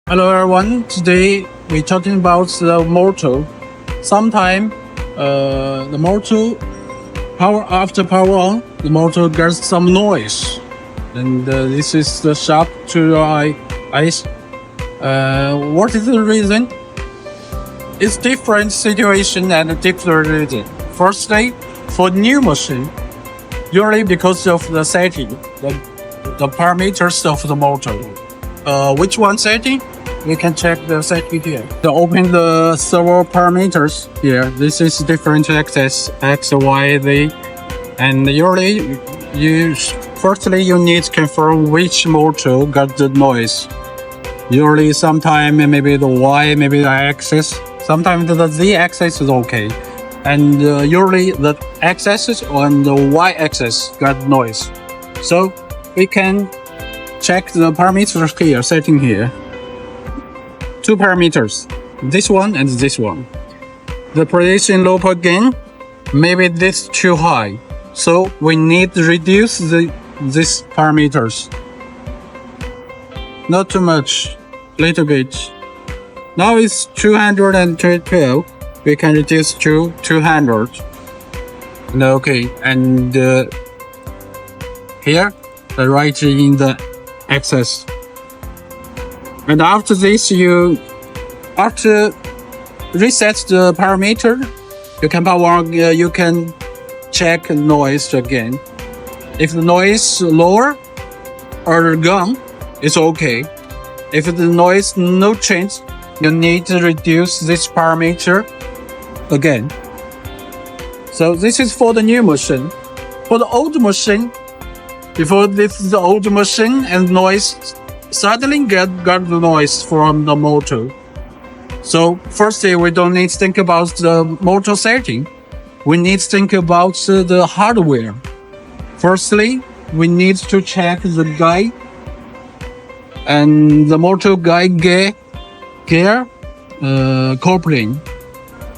Hello everyone. Today we're talking about the motor. Sometime the motor power on, the motor gets some noise, and this is the shock to your eyes. What is the reason? It's different situation and different reason. Firstly, for new machine, usually because of the setting, the parameters of the motor. Which one setting? You can check the setting here. To open the servo parameters here, this is different axis, X, Y, Z. And usually, firstly you need to confirm which motor got the noise. Usually, sometime maybe the Y, maybe the axis. Sometimes the Z axis is okay. And usually the X axis and the Y axis got noise. So we can check the parameters here, setting here. Two parameters, this one and this one. The precision loop gain, maybe this too high. So we need to reduce these parameters. Not too much, little bit. Now it's 212. We can reduce to 200. Okay, and here, right in the axis. And after this, after reset the parameter, you can check noise again. If the noise lower or gone, it's okay. If the noise no change, you need to reduce this parameter again. So this is for the new machine. For the old machine, before this is the old machine and noise suddenly got the noise from the motor. So firstly, we don't need to think about the motor setting. We need to think about the hardware. Firstly, we need to check the guide and the motor guide gear coupling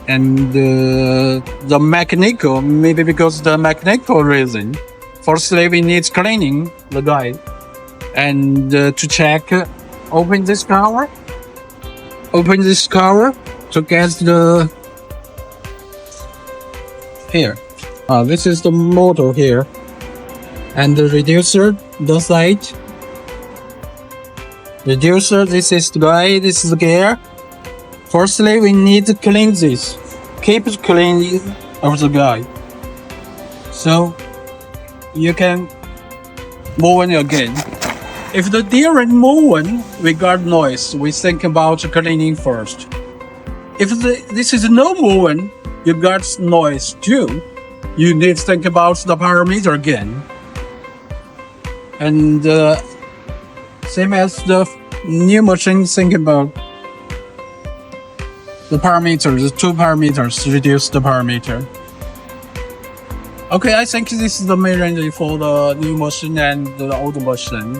and the mechanical, maybe because the mechanical reason. Firstly, we need cleaning the guide. And to check, open this cover to get the here. This is the motor here, and the reducer, the side. Reducer, this is the guide, this is the gear. Firstly, we need to clean this. Keep it clean of the guide, so you can move it again. If the during moving we got noise, we think about cleaning first. If this is no moving, you got noise too. You need to think about the parameter again. And same as the new machine, think about the parameters, the two parameters, reduce the parameter. Okay, I think this is the main range for the new machine and the old machine.